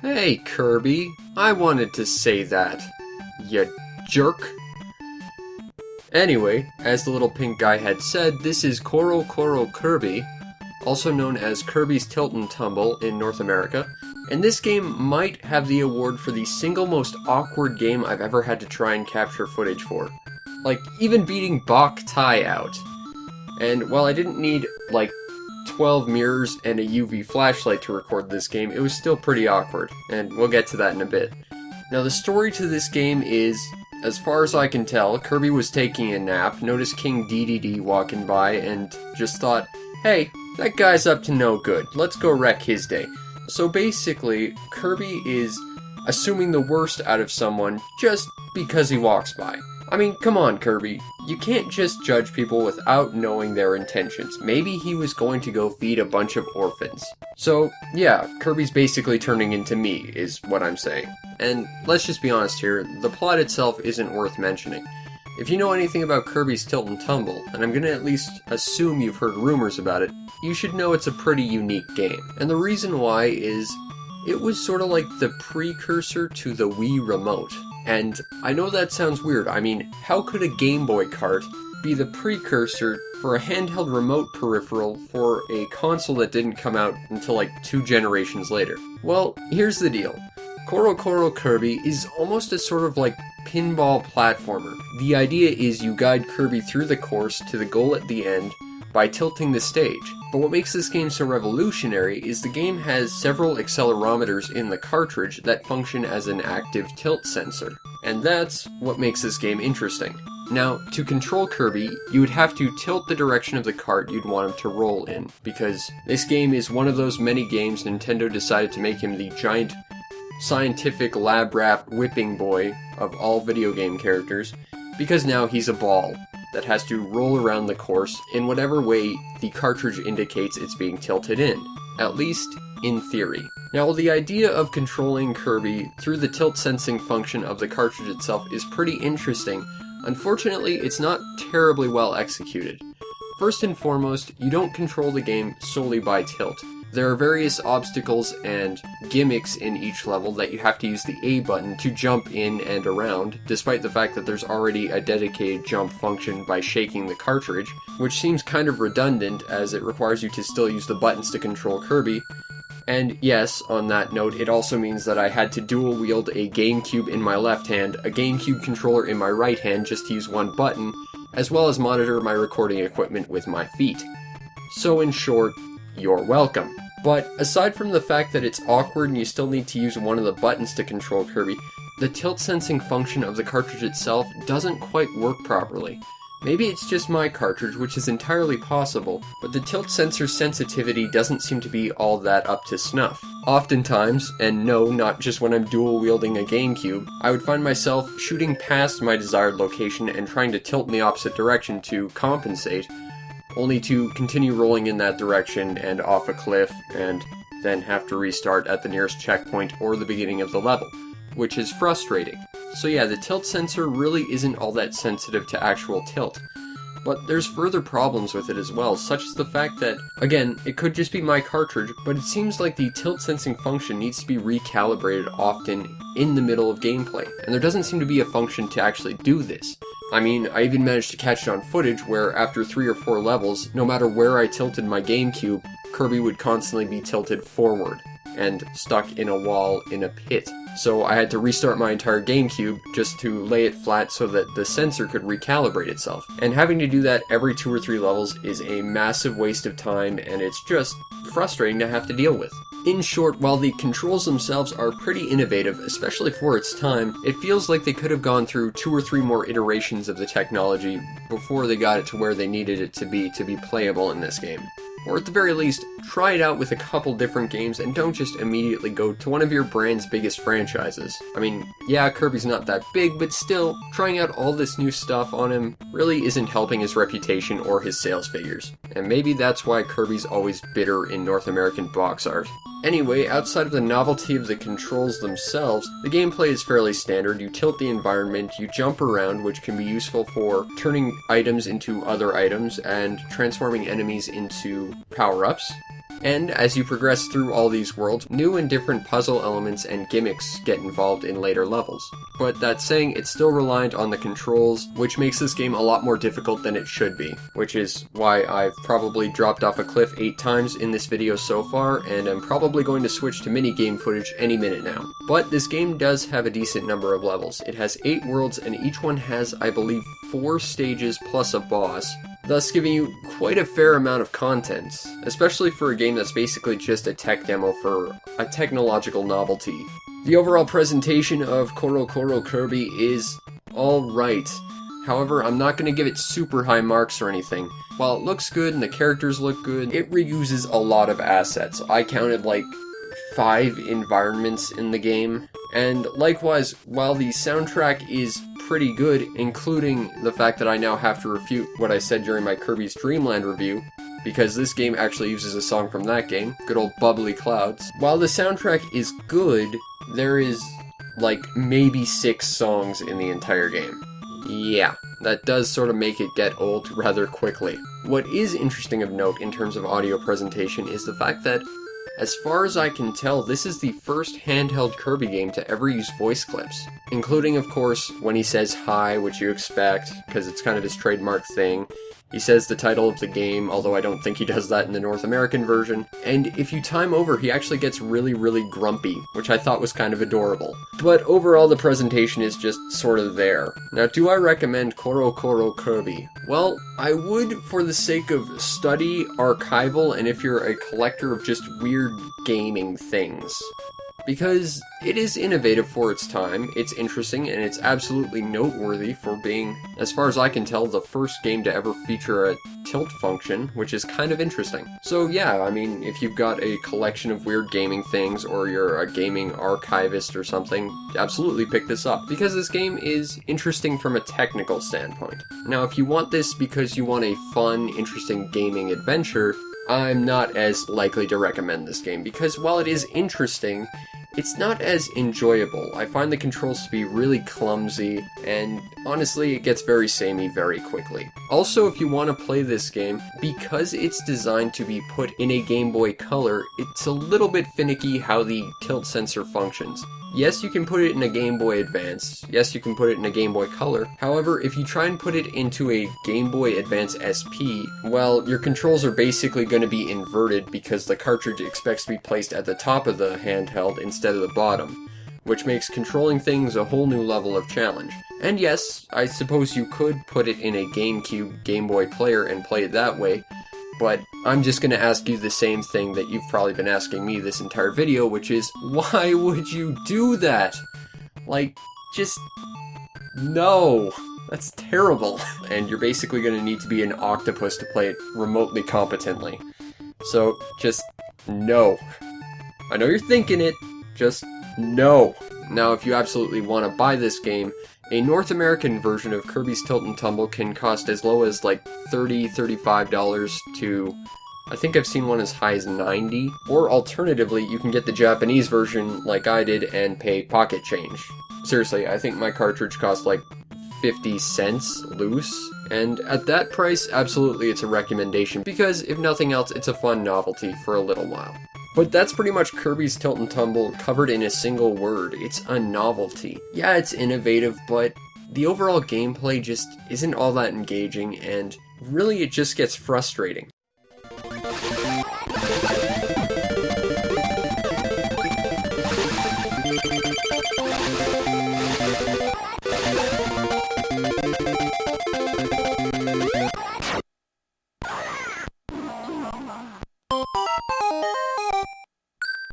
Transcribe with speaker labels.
Speaker 1: Hey, Kirby. I wanted to say that. You jerk. Anyway, as the little pink guy had said, this is Koro Koro Kirby, also known as Kirby's Tilt and Tumble in North America, and this game might have the award for the single most awkward game I've ever had to try and capture footage for. Like, even beating Bok Tai out. And while I didn't need, 12 mirrors and a UV flashlight to record this game, it was still pretty awkward, and we'll get to that in a bit. Now, the story to this game is, as far as I can tell, Kirby was taking a nap, noticed King DDD walking by, and just thought, hey, that guy's up to no good, let's go wreck his day. So basically, Kirby is assuming the worst out of someone just because he walks by. I mean, come on, Kirby. You can't just judge people without knowing their intentions. Maybe he was going to go feed a bunch of orphans. So, yeah, Kirby's basically turning into me, is what I'm saying. And let's just be honest here, the plot itself isn't worth mentioning. If you know anything about Kirby's Tilt and Tumble, and I'm gonna at least assume you've heard rumors about it, you should know it's a pretty unique game. And the reason why is, it was sort of like the precursor to the Wii Remote. And I know that sounds weird. I mean, how could a Game Boy cart be the precursor for a handheld remote peripheral for a console that didn't come out until 2 generations later? Well, here's the deal. Koro Koro Kirby is almost a sort of pinball platformer. The idea is you guide Kirby through the course to the goal at the end by tilting the stage. But what makes this game so revolutionary is the game has several accelerometers in the cartridge that function as an active tilt sensor. And that's what makes this game interesting. Now, to control Kirby, you would have to tilt the direction of the cart you'd want him to roll in, because this game is one of those many games Nintendo decided to make him the giant scientific lab-rat whipping boy of all video game characters, because now he's a ball that has to roll around the course in whatever way the cartridge indicates it's being tilted in, at least in theory. Now, the idea of controlling Kirby through the tilt sensing function of the cartridge itself is pretty interesting. Unfortunately, it's not terribly well executed. First and foremost, you don't control the game solely by tilt. There are various obstacles and gimmicks in each level that you have to use the A button to jump in and around, despite the fact that there's already a dedicated jump function by shaking the cartridge, which seems kind of redundant as it requires you to still use the buttons to control Kirby. And yes, on that note, it also means that I had to dual wield a GameCube in my left hand, a GameCube controller in my right hand just to use one button, as well as monitor my recording equipment with my feet. So in short, you're welcome. But aside from the fact that it's awkward and you still need to use one of the buttons to control Kirby, the tilt sensing function of the cartridge itself doesn't quite work properly. Maybe it's just my cartridge, which is entirely possible, but the tilt sensor sensitivity doesn't seem to be all that up to snuff. Oftentimes, and no, not just when I'm dual wielding a GameCube, I would find myself shooting past my desired location and trying to tilt in the opposite direction to compensate, only to continue rolling in that direction and off a cliff, and then have to restart at the nearest checkpoint or the beginning of the level, which is frustrating. So yeah, the tilt sensor really isn't all that sensitive to actual tilt. But there's further problems with it as well, such as the fact that, again, it could just be my cartridge, but it seems like the tilt sensing function needs to be recalibrated often in the middle of gameplay, and there doesn't seem to be a function to actually do this. I mean, I even managed to catch it on footage where after 3 or 4 levels, no matter where I tilted my GameCube, Kirby would constantly be tilted forward and stuck in a wall in a pit. So I had to restart my entire GameCube just to lay it flat so that the sensor could recalibrate itself. And having to do that every 2 or 3 levels is a massive waste of time, and it's just frustrating to have to deal with. In short, while the controls themselves are pretty innovative, especially for its time, it feels like they could have gone through 2 or 3 more iterations of the technology before they got it to where they needed it to be playable in this game. Or at the very least, try it out with a couple different games and don't just immediately go to one of your brand's biggest franchises. I mean, yeah, Kirby's not that big, but still, trying out all this new stuff on him really isn't helping his reputation or his sales figures. And maybe that's why Kirby's always bitter in North American box art. Anyway, outside of the novelty of the controls themselves, the gameplay is fairly standard. You tilt the environment, you jump around, which can be useful for turning items into other items and transforming enemies into power-ups. And as you progress through all these worlds, new and different puzzle elements and gimmicks get involved in later levels. But that saying, it's still reliant on the controls, which makes this game a lot more difficult than it should be, which is why I've probably dropped off a cliff 8 times in this video so far, and I'm probably going to switch to minigame footage any minute now. But this game does have a decent number of levels. It has 8 worlds, and each one has, I believe, 4 stages plus a boss, thus giving you quite a fair amount of content, especially for a game that's basically just a tech demo for a technological novelty. The overall presentation of Koro Koro Kirby is alright. However, I'm not going to give it super high marks or anything. While it looks good and the characters look good, it reuses a lot of assets. I counted like 5 environments in the game. And likewise, while the soundtrack is pretty good, including the fact that I now have to refute what I said during my Kirby's Dream Land review, because this game actually uses a song from that game, good old Bubbly Clouds. While the soundtrack is good, there is like maybe 6 songs in the entire game. Yeah, that does sort of make it get old rather quickly. What is interesting of note in terms of audio presentation is the fact that, as far as I can tell, this is the first handheld Kirby game to ever use voice clips. Including, of course, when he says hi, which you expect, because it's kind of his trademark thing. He says the title of the game, although I don't think he does that in the North American version. And if you time over, he actually gets really, really grumpy, which I thought was kind of adorable. But overall, the presentation is just sort of there. Now, do I recommend Koro Koro Kirby? Well, I would for the sake of study, archival, and if you're a collector of just weird gaming things. Because it is innovative for its time, it's interesting, and it's absolutely noteworthy for being, as far as I can tell, the first game to ever feature a tilt function, which is kind of interesting. So yeah, I mean, if you've got a collection of weird gaming things, or you're a gaming archivist or something, absolutely pick this up, because this game is interesting from a technical standpoint. Now, if you want this because you want a fun, interesting gaming adventure, I'm not as likely to recommend this game, because while it is interesting, it's not as enjoyable. I find the controls to be really clumsy, and honestly, it gets very samey very quickly. Also, if you want to play this game, because it's designed to be put in a Game Boy Color, it's a little bit finicky how the tilt sensor functions. Yes, you can put it in a Game Boy Advance. Yes, you can put it in a Game Boy Color. However, if you try and put it into a Game Boy Advance SP, well, your controls are basically going to be inverted because the cartridge expects to be placed at the top of the handheld instead of the bottom, which makes controlling things a whole new level of challenge. And yes, I suppose you could put it in a GameCube Game Boy player and play it that way, but I'm just going to ask you the same thing that you've probably been asking me this entire video, which is, why would you do that? Like, just, no. That's terrible. And you're basically going to need to be an octopus to play it remotely competently. So, just, no. I know you're thinking it, just, no. Now, if you absolutely want to buy this game, a North American version of Kirby's Tilt and Tumble can cost as low as like $30, $35 to, I think I've seen one as high as $90. Or alternatively, you can get the Japanese version like I did and pay pocket change. Seriously, I think my cartridge cost like 50 cents loose, and at that price, absolutely it's a recommendation, because if nothing else, it's a fun novelty for a little while. But that's pretty much Kirby's Tilt and Tumble covered in a single word. It's a novelty. Yeah, it's innovative, but the overall gameplay just isn't all that engaging, and really it just gets frustrating.